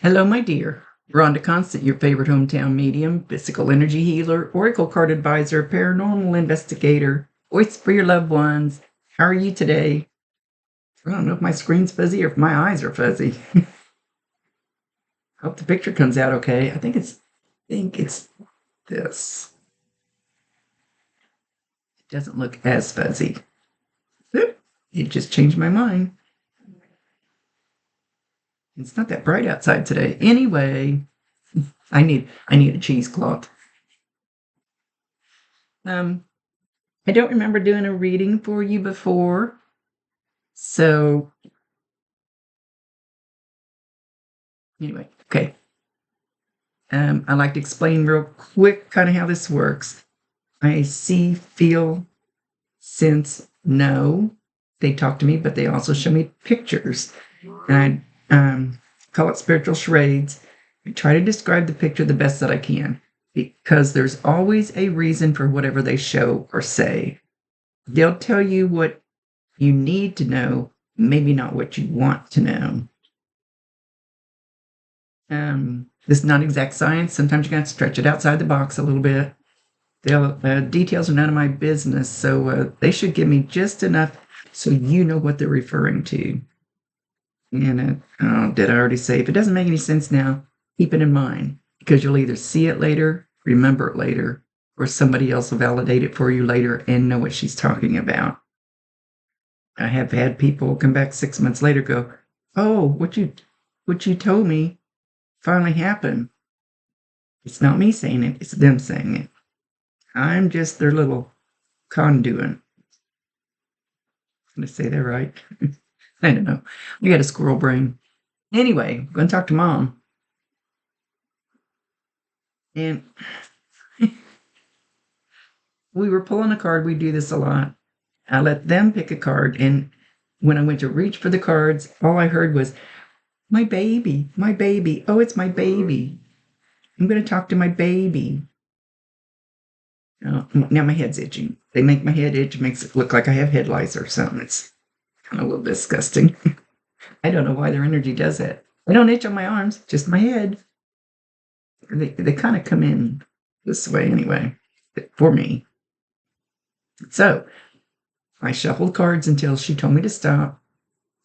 Hello, my dear. Rhonda Constant, your favorite hometown medium, physical energy healer, oracle card advisor, paranormal investigator, voice for your loved ones. How are you today? I don't know if my screen's fuzzy or if my eyes are fuzzy. Hope the picture comes out okay. I think it's this. It doesn't look as fuzzy. Oop, it just changed my mind. It's not that bright outside today. Anyway, I need a cheesecloth. Um, I don't remember doing a reading for you before. So anyway, okay. I like to explain real quick kind of how this works. I see, feel, sense, know. They talk to me, but they also show me pictures. And I call it spiritual charades. I try to describe the picture the best that I can because there's always a reason for whatever they show or say. They'll tell you what you need to know, maybe not what you want to know. This is not exact science. Sometimes you got to stretch it outside the box a little bit. Details are none of my business, so they should give me just enough so you know what they're referring to. And did I already say? If it doesn't make any sense now, keep it in mind because you'll either see it later, remember it later, or somebody else will validate it for you later and know what she's talking about. I have had people come back 6 months later go, "Oh, what you told me finally happened." It's not me saying it, it's them saying it. I'm just their little conduit. Did I say that right? I don't know. We got a squirrel brain. Anyway, I'm going to talk to Mom. And we were pulling a card. We do this a lot. I let them pick a card. And when I went to reach for the cards, all I heard was, my baby, my baby. Oh, it's my baby. I'm going to talk to my baby. Now my head's itching. They make my head itch, makes it look like I have head lice or something. It's kind of a little disgusting. I don't know why their energy does that. I don't itch on my arms, just my head. They kind of come in this way anyway, for me. So I shuffled cards until she told me to stop,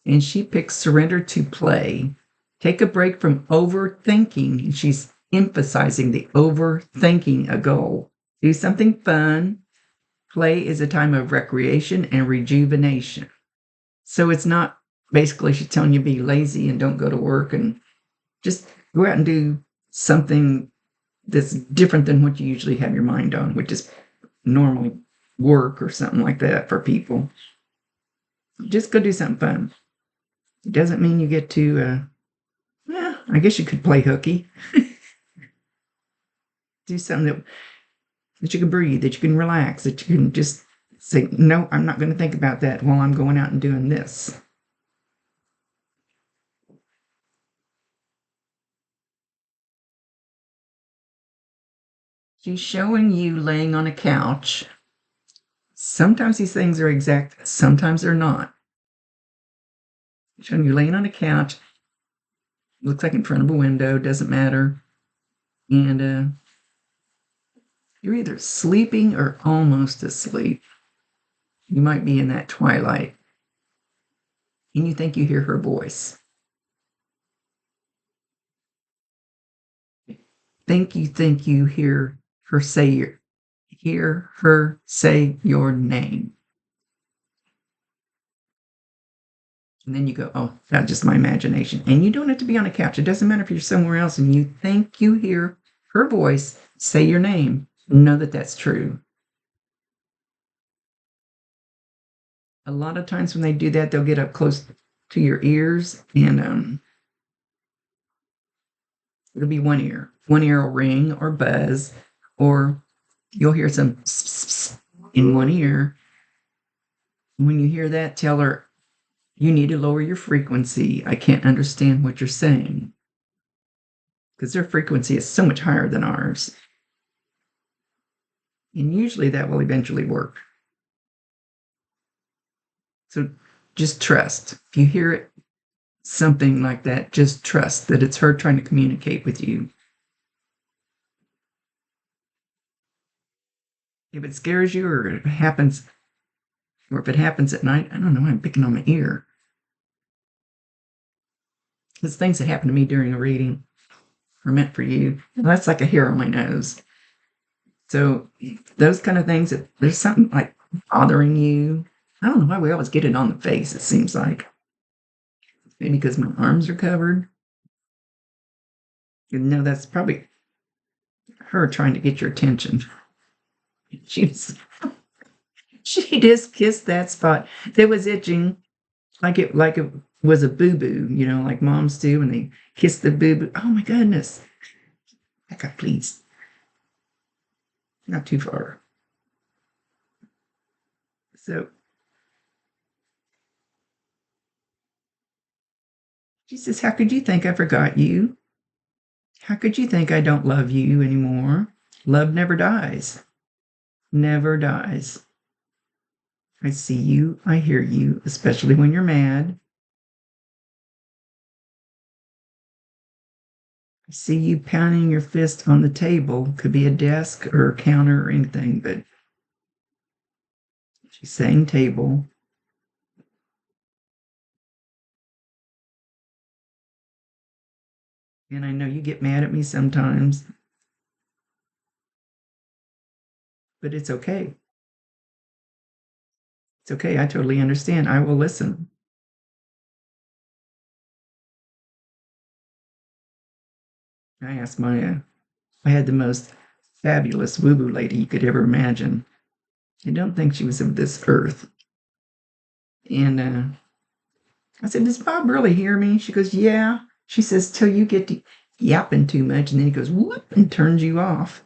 and she picked surrender to play. Take a break from overthinking. And she's emphasizing the overthinking a goal. Do something fun. Play is a time of recreation and rejuvenation. So it's not basically she's telling you be lazy and don't go to work and just go out and do something that's different than what you usually have your mind on, which is normally work or something like that for people. Just go do something fun. It doesn't mean you get to, I guess you could play hooky. Do something that you can breathe, that you can relax, that you can just say, no, I'm not going to think about that while I'm going out and doing this. She's showing you laying on a couch. Sometimes these things are exact, sometimes they're not. She's showing you laying on a couch. Looks like in front of a window, doesn't matter. And you're either sleeping or almost asleep. You might be in that twilight. And you think you hear her voice. Think you hear her say your name. And then you go, oh, that's just my imagination. And you don't have to be on a couch. It doesn't matter if you're somewhere else and you think you hear her voice say your name. Know that that's true. A lot of times when they do that, they'll get up close to your ears and it'll be one ear. One ear will ring or buzz, or you'll hear some pss, pss in one ear. When you hear that, tell her, you need to lower your frequency. I can't understand what you're saying. Because their frequency is so much higher than ours. And usually that will eventually work. So just trust. If you hear it, something like that, just trust that it's her trying to communicate with you. If it scares you or if it happens at night, I don't know, I'm picking on my ear. It's things that happen to me during a reading are meant for you. That's like a hair on my nose. So those kind of things, if there's something like bothering you, I don't know why we always get it on the face, it seems like. Maybe because my arms are covered. You know, that's probably her trying to get your attention. She's she just kissed that spot that was itching like it was a boo-boo, like moms do when they kiss the boo-boo. Oh my goodness. Back up, please. Not too far. So she says, how could you think I forgot you? How could you think I don't love you anymore? Love never dies. Never dies. I see you, I hear you, especially when you're mad. I see you pounding your fist on the table. Could be a desk or a counter or anything, but she's saying table. And I know you get mad at me sometimes, but it's okay. It's okay. I totally understand. I will listen. I had the most fabulous woo woo lady you could ever imagine. I don't think she was of this earth. And I said, does Bob really hear me? She goes, yeah. She says, till you get to yapping too much. And then he goes, whoop, and turns you off.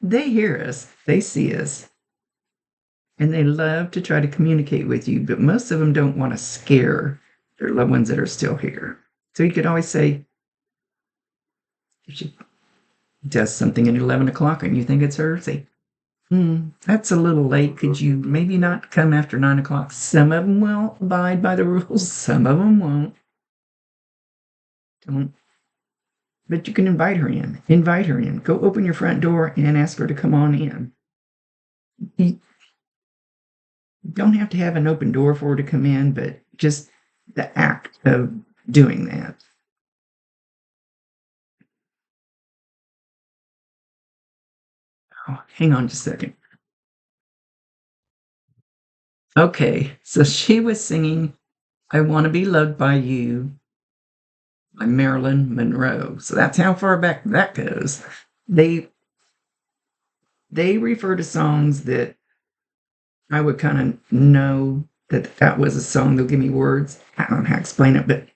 They hear us, they see us, and they love to try to communicate with you, but most of them don't want to scare their loved ones that are still here. So you could always say, if she does something at 11 o'clock and you think it's her, say, that's a little late. Could you maybe not come after 9 o'clock? Some of them will abide by the rules, some of them won't. Don't. But you can invite her in. Invite her in. Go open your front door and ask her to come on in. You don't have to have an open door for her to come in, but just the act of doing that. Oh, hang on just a second. Okay, so she was singing I Want to Be Loved by You by Marilyn Monroe. So that's how far back that goes. They they refer to songs that I would kind of know that that was a song. They'll give me words. I don't know how to explain it, but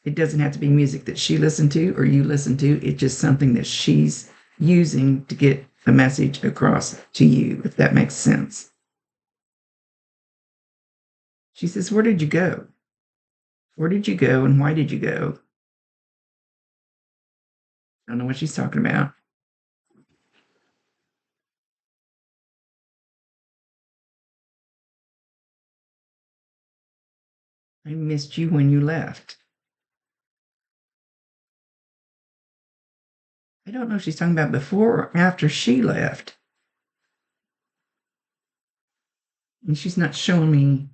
it doesn't have to be music that she listened to or you listen to. It's just something that she's using to get a message across to you, if that makes sense. She says, where did you go? Where did you go and why did you go? I don't know what she's talking about. I missed you when you left. I don't know if she's talking about before or after she left. And she's not showing me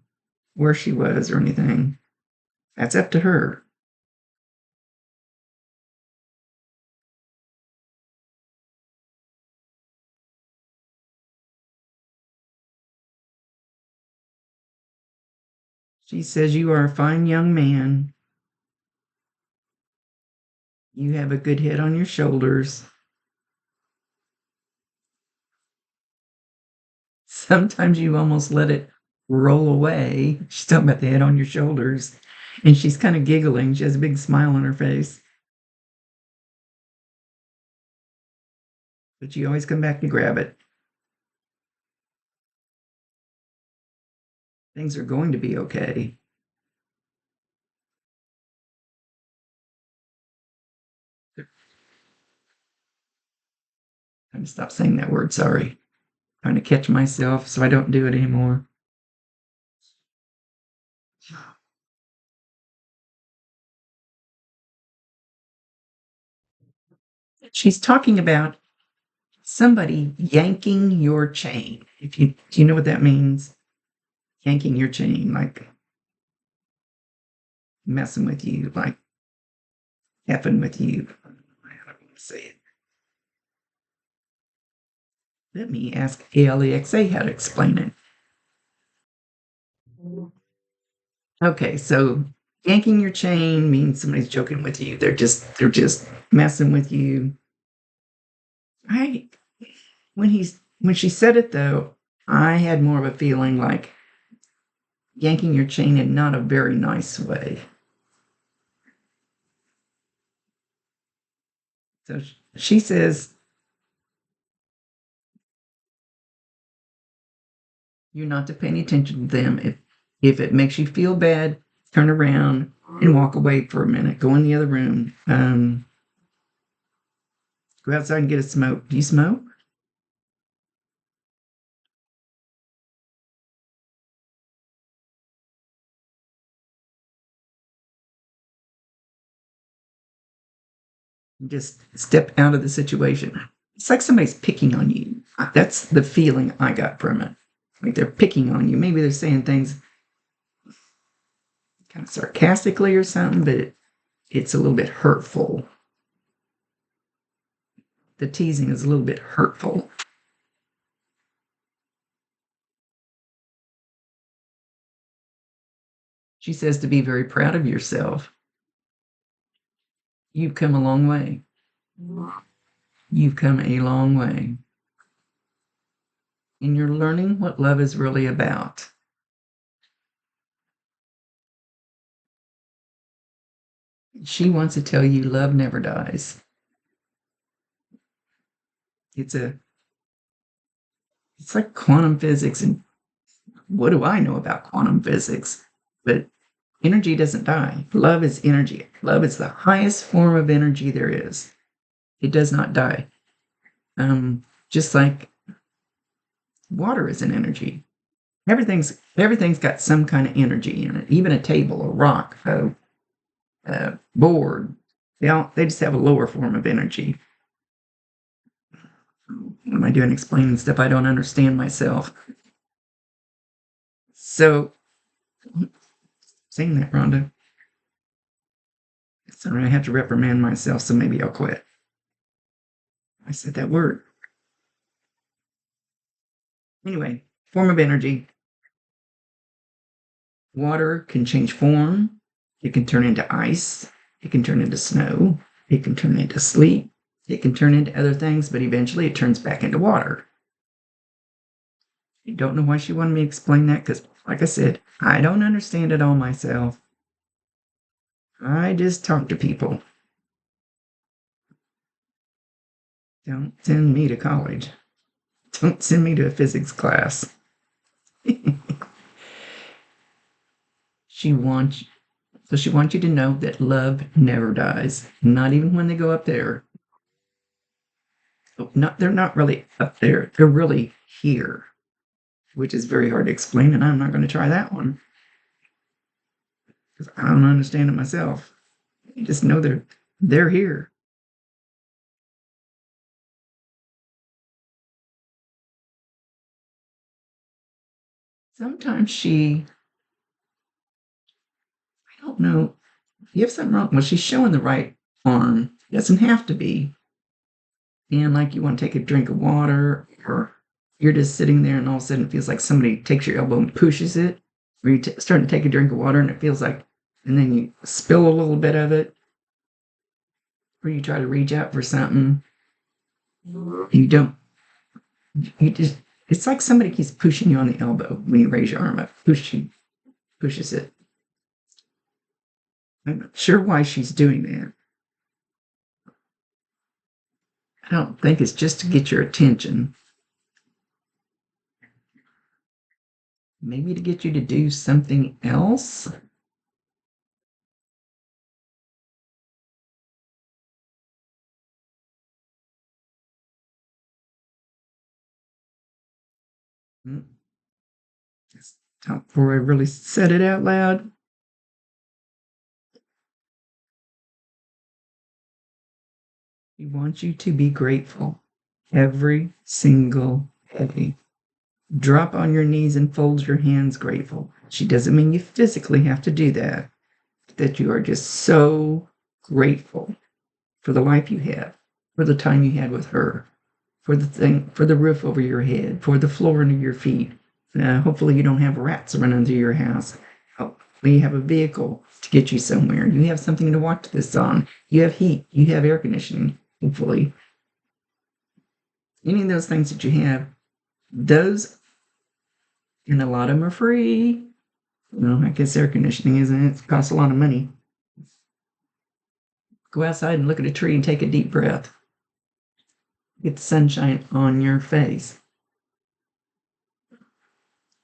where she was or anything. That's up to her. She says, you are a fine young man. You have a good head on your shoulders. Sometimes you almost let it roll away. She's talking about the head on your shoulders. And she's kind of giggling. She has a big smile on her face. But you always come back to grab it. Things are going to be okay. I'm going to stop saying that word, sorry. Trying to catch myself so I don't do it anymore. She's talking about somebody yanking your chain. If you do you know what that means? Yanking your chain, like messing with you, like effing with you. I don't want to say it. Let me ask Alexa how to explain it. Okay, so yanking your chain means somebody's joking with you. They're just messing with you. I when she said it though, I had more of a feeling like yanking your chain in not a very nice way. So she says you're not to pay any attention to them. If it makes you feel bad, turn around and walk away for a minute. Go in the other room. Go outside and get a smoke. Do you smoke? Just step out of the situation. It's like somebody's picking on you. That's the feeling I got from it. Like they're picking on you. Maybe they're saying things kind of sarcastically or something, but it's a little bit hurtful. The teasing is a little bit hurtful. She says to be very proud of yourself. You've come a long way. You've come a long way. And you're learning what love is really about. She wants to tell you love never dies. It's a it's like quantum physics, and what do I know about quantum physics? But energy doesn't die. Love is energy. Love is the highest form of energy there is. It does not die. Just like water is an energy. Everything's got some kind of energy in it. Even a table, a rock, a board. They just have a lower form of energy. What am I doing explaining stuff I don't understand myself? So saying that, Rhonda, sorry, I have to reprimand myself, so maybe I'll quit. I said that word. Anyway, form of energy. Water can change form. It can turn into ice. It can turn into snow. It can turn into sleep. It can turn into other things, but eventually it turns back into water. I don't know why she wanted me to explain that because, like I said, I don't understand it all myself. I just talk to people. Don't send me to college. Don't send me to a physics class. she wants she wants you to know that love never dies. Not even when they go up there. Not they're not really up there. They're really here, which is very hard to explain, and I'm not going to try that one because I don't understand it myself. You just know they're here. Sometimes I don't know, you have something wrong. Well, she's showing the right arm. It doesn't have to be. And like you want to take a drink of water, or you're just sitting there and all of a sudden it feels like somebody takes your elbow and pushes it, or you're starting to take a drink of water and it feels like, and then you spill a little bit of it, or you try to reach out for something. You don't, you just, it's like somebody keeps pushing you on the elbow when you raise your arm up, pushes it. I'm not sure why she's doing that. I don't think it's just to get your attention. Maybe to get you to do something else. Hmm. Before I really said it out loud. He wants you to be grateful every single day. Drop on your knees and fold your hands grateful. She doesn't mean you physically have to do that, that you are just so grateful for the life you have, for the time you had with her, for the roof over your head, for the floor under your feet. Hopefully you don't have rats running through your house. Hopefully you have a vehicle to get you somewhere. You have something to watch this on. You have heat. You have air conditioning. Hopefully, any of those things that you have, those, and a lot of them are free. I guess air conditioning isn't. It costs a lot of money. Go outside and look at a tree and take a deep breath. Get the sunshine on your face.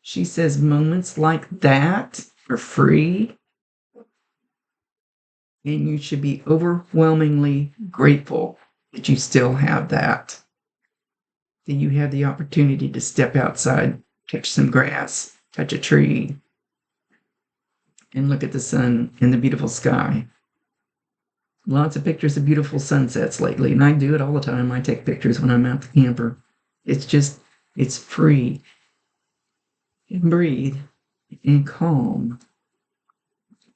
She says moments like that are free, and you should be overwhelmingly grateful that you still have that. That you have the opportunity to step outside, touch some grass, touch a tree, and look at the sun and the beautiful sky. Lots of pictures of beautiful sunsets lately, and I do it all the time. I take pictures when I'm out the camper. It's free. And breathe and calm.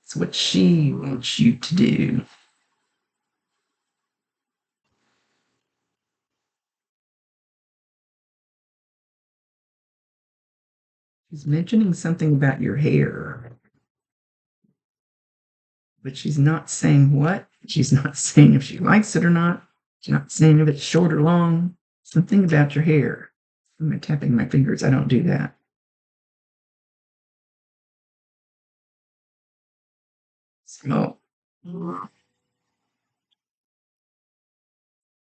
It's what she wants you to do. She's mentioning something about your hair, but she's not saying what. She's not saying if she likes it or not. She's not saying if it's short or long. Something about your hair. I'm tapping my fingers. I don't do that. So,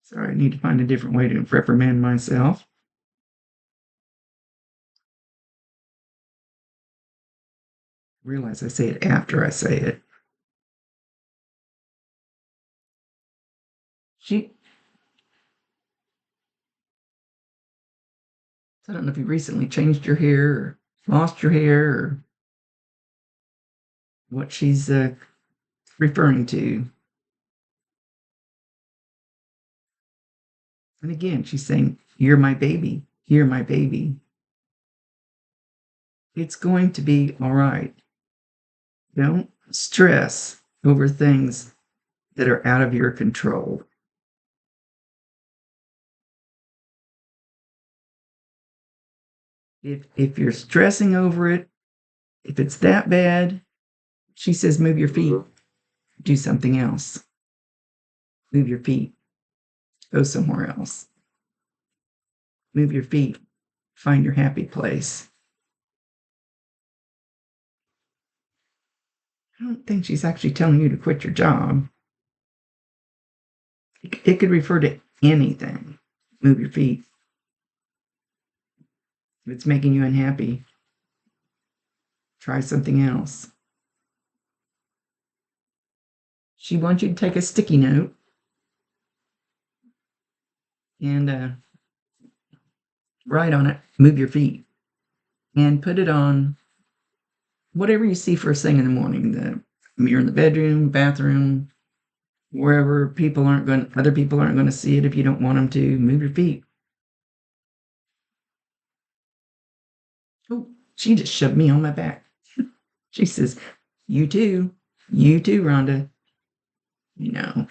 sorry, I need to find a different way to reprimand myself. Realize I say it after I say it. She, I don't know if you recently changed your hair or lost your hair or what she's referring to. And again, she's saying, "You're my baby. You're my baby. It's going to be all right. Don't stress over things that are out of your control." If you're stressing over it, if it's that bad, she says, move your feet, do something else. Move your feet, go somewhere else. Move your feet, find your happy place. I don't think she's actually telling you to quit your job. It could refer to anything. Move your feet. If it's making you unhappy, try something else. She wants you to take a sticky note and write on it, move your feet, and put it on whatever you see first thing in the morning, the mirror in the bedroom, bathroom, wherever other people aren't going to see it if you don't want them to. Move your feet. Oh, she just shoved me on my back. She says, you too, Rhonda. You know,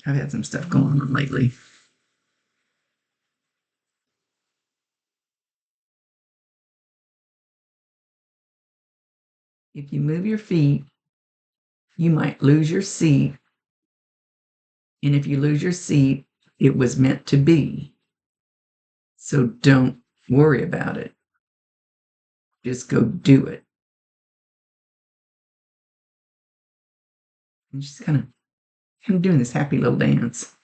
I've had some stuff going on lately. If you move your feet, you might lose your seat. And if you lose your seat, it was meant to be. So don't worry about it. Just go do it. And she's kind of doing this happy little dance.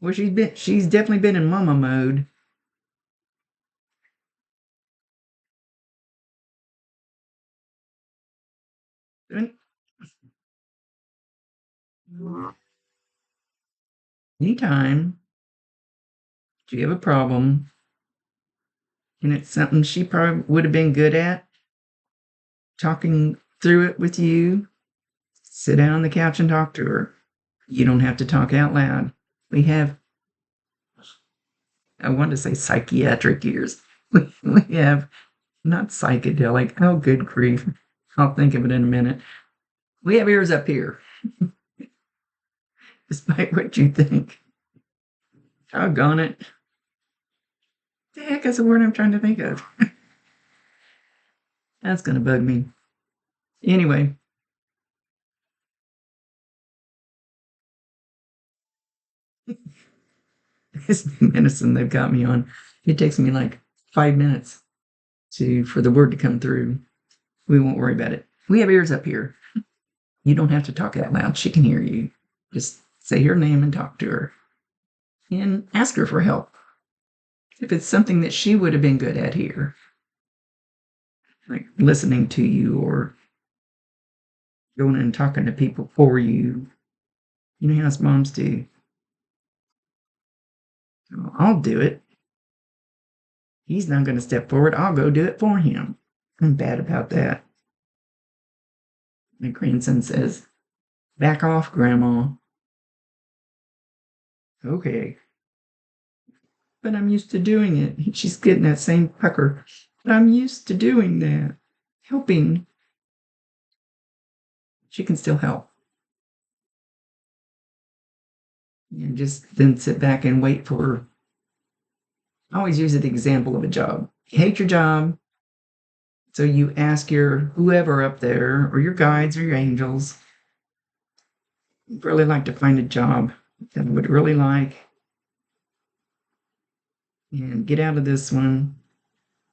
Well, she's definitely been in mama mode. Anytime. Do you have a problem? And it's something she probably would have been good at, talking through it with you. Sit down on the couch and talk to her. You don't have to talk out loud. We have, I want to say psychiatric ears. We have, not psychedelic. Oh, good grief. I'll think of it in a minute. We have ears up here, despite what you think. Doggone it. The heck is the word I'm trying to think of? That's going to bug me. Anyway, this medicine they've got me on, it takes me like 5 minutes for the word to come through. We won't worry about it. We have ears up here. You don't have to talk out loud. She can hear you. Just say her name and talk to her. And ask her for help. If it's something that she would have been good at here, like listening to you or going and talking to people for you. You know how us moms do. I'll do it. He's not going to step forward. I'll go do it for him. I'm bad about that. My grandson says, "Back off, Grandma." Okay. But I'm used to doing it. She's getting that same pucker. But I'm used to doing that. Helping. She can still help. And just then sit back and wait for. I always use the example of a job. You hate your job, so you ask your whoever up there, or your guides or your angels, I'd really like to find a job that I would really like and get out of this one.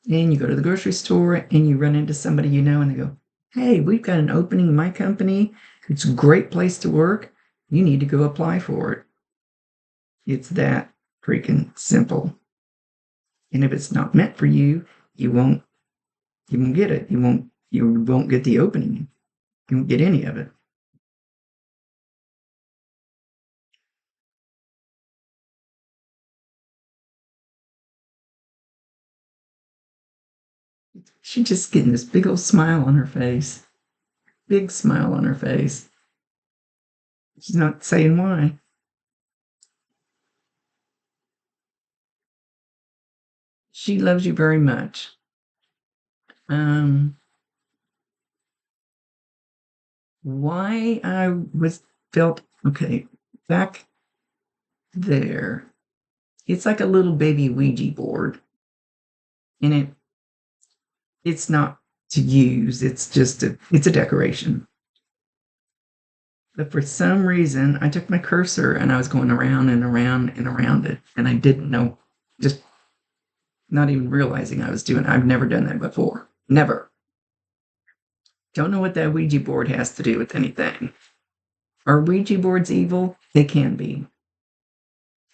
And you go to the grocery store and you run into somebody you know and they go, "Hey, we've got an opening in my company. It's a great place to work. You need to go apply for it." It's that freaking simple. And if it's not meant for you, you won't get it. You won't get the opening. You won't get any of it. She's just getting this big old smile on her face. Big smile on her face. She's not saying why. She loves you very much. Why I was felt okay back there. It's like a little baby Ouija board, and it's not to use. It's just it's a decoration. But for some reason, I took my cursor and I was going around and around and around it, and I didn't know, just not even realizing I was doing. I've never done that before. Never. Don't know what that Ouija board has to do with anything. Are Ouija boards evil? They can be.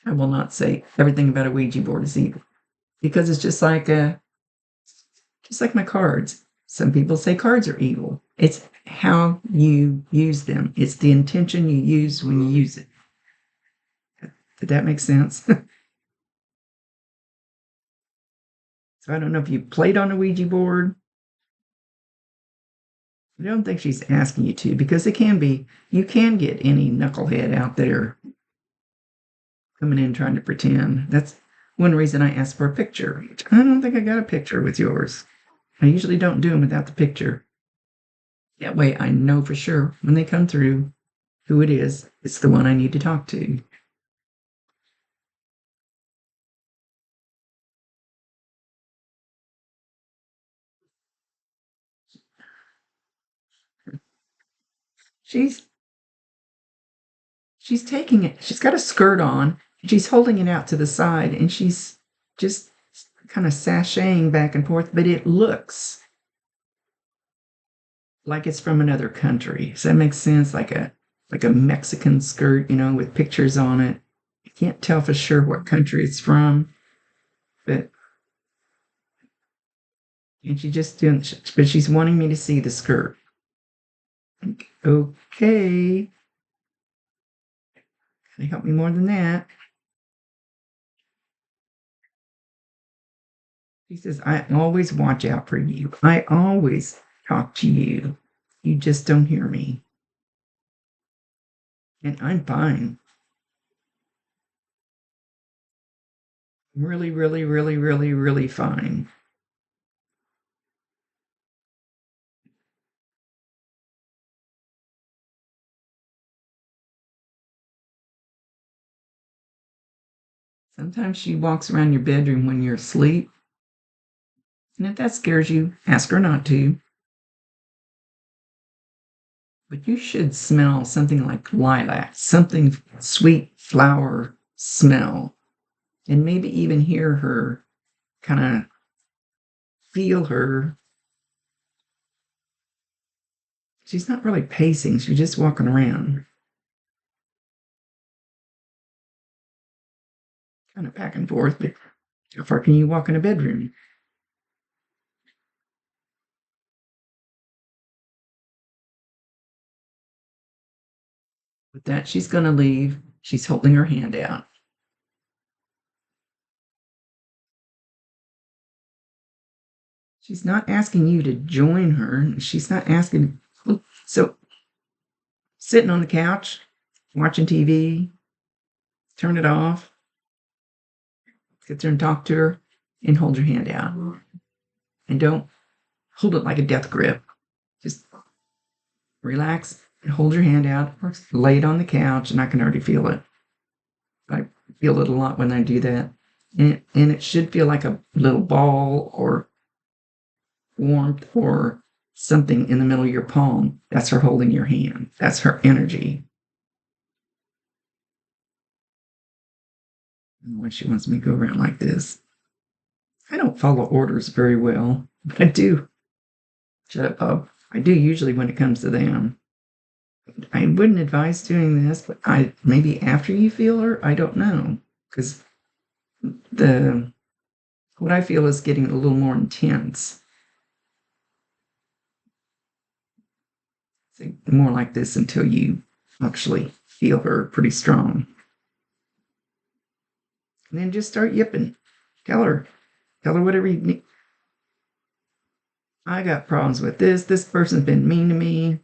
I will not say everything about a Ouija board is evil because it's just like my cards. Some people say cards are evil. It's how you use them. It's the intention you use when you use it. Did that make sense? So I don't know if you played on a Ouija board. I don't think she's asking you to because it can be, you can get any knucklehead out there coming in trying to pretend. That's one reason I asked for a picture. I don't think I got a picture with yours. I usually don't do them without the picture. That way I know for sure when they come through who it is. It's the one I need to talk to. She's she's taking it. She's got a skirt on. And she's holding it out to the side, and she's just kind of sashaying back and forth. But it looks like it's from another country. Does that make sense? Like a Mexican skirt, with pictures on it. I can't tell for sure what country it's from, but and she just doing. But she's wanting me to see the skirt. Okay, can you help me more than that? She says, I always watch out for you. I always talk to you. You just don't hear me. And I'm fine. Really, really, really, really, really fine. Sometimes she walks around your bedroom when you're asleep. And if that scares you, ask her not to. But you should smell something like lilac, something sweet flower smell, and maybe even hear her, kind of feel her. She's not really pacing, she's just walking around, kind of back and forth. But how far can you walk in a bedroom? With that, she's going to leave. She's holding her hand out. She's not asking you to join her. She's not asking. So, sitting on the couch, watching TV, turn it off, sit there and talk to her, and hold your hand out. And don't hold it like a death grip. Just relax and hold your hand out, or lay it on the couch, and I can already feel it. I feel it a lot when I do that. And it should feel like a little ball or warmth or something in the middle of your palm. That's her holding your hand. That's her energy. And when she wants me to go around like this, I don't follow orders very well, but I do. Shut up, Bob. I do usually when it comes to them. I wouldn't advise doing this, but I maybe after you feel her, I don't know, because the what I feel is getting a little more intense. So more like this until you actually feel her pretty strong. And then just start yipping. Tell her whatever you need. I got problems with this. This person's been mean to me.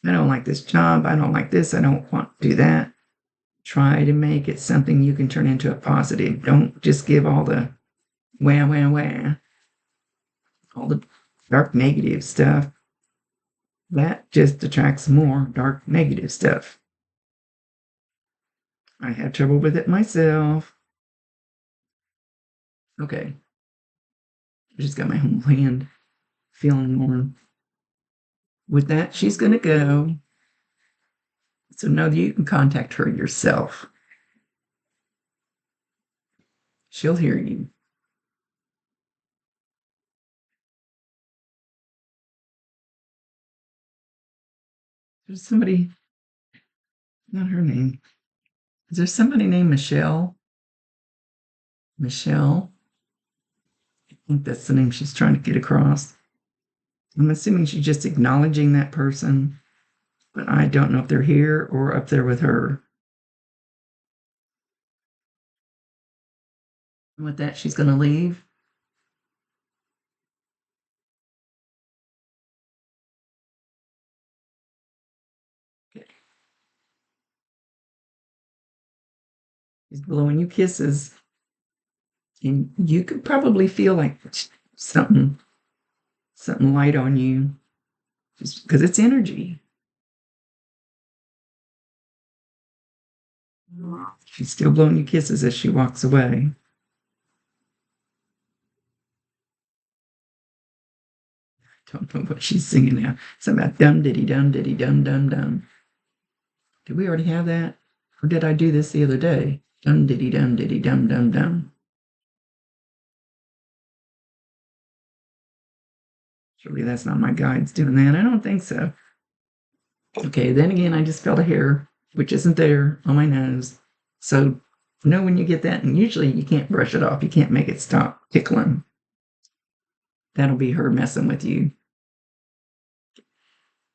I don't like this job. I don't like this. I don't want to do that. Try to make it something you can turn into a positive. Don't just give all the wah, wah, wah, all the dark negative stuff. That just attracts more dark negative stuff. I had trouble with it myself. Okay. I just got my whole hand feeling warm. With that, she's going to go. So know that you can contact her yourself. She'll hear you. There's somebody, not her name. Is there somebody named Michelle? Michelle? I think that's the name she's trying to get across. I'm assuming she's just acknowledging that person, but I don't know if they're here or up there with her. And with that, she's going to leave. Okay. She's blowing you kisses. And you could probably feel like something light on you, just because it's energy. She's still blowing you kisses as she walks away. Don't know what she's singing now. Something about dum diddy dum diddy dum dum dum. Did we already have that? Or did I do this the other day? Dum diddy dum diddy dum dum dum. Surely that's not my guides doing that. I don't think so. Okay, then again, I just felt a hair, which isn't there on my nose. So know when you get that, and usually you can't brush it off. You can't make it stop tickling. That'll be her messing with you.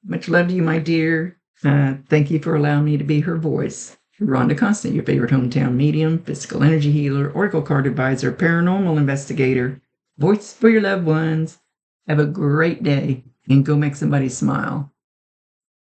Much love to you, my dear. Thank you for allowing me to be her voice. Rhonda Constant, your favorite hometown medium, physical energy healer, oracle card advisor, paranormal investigator. Voice for your loved ones. Have a great day and go make somebody smile.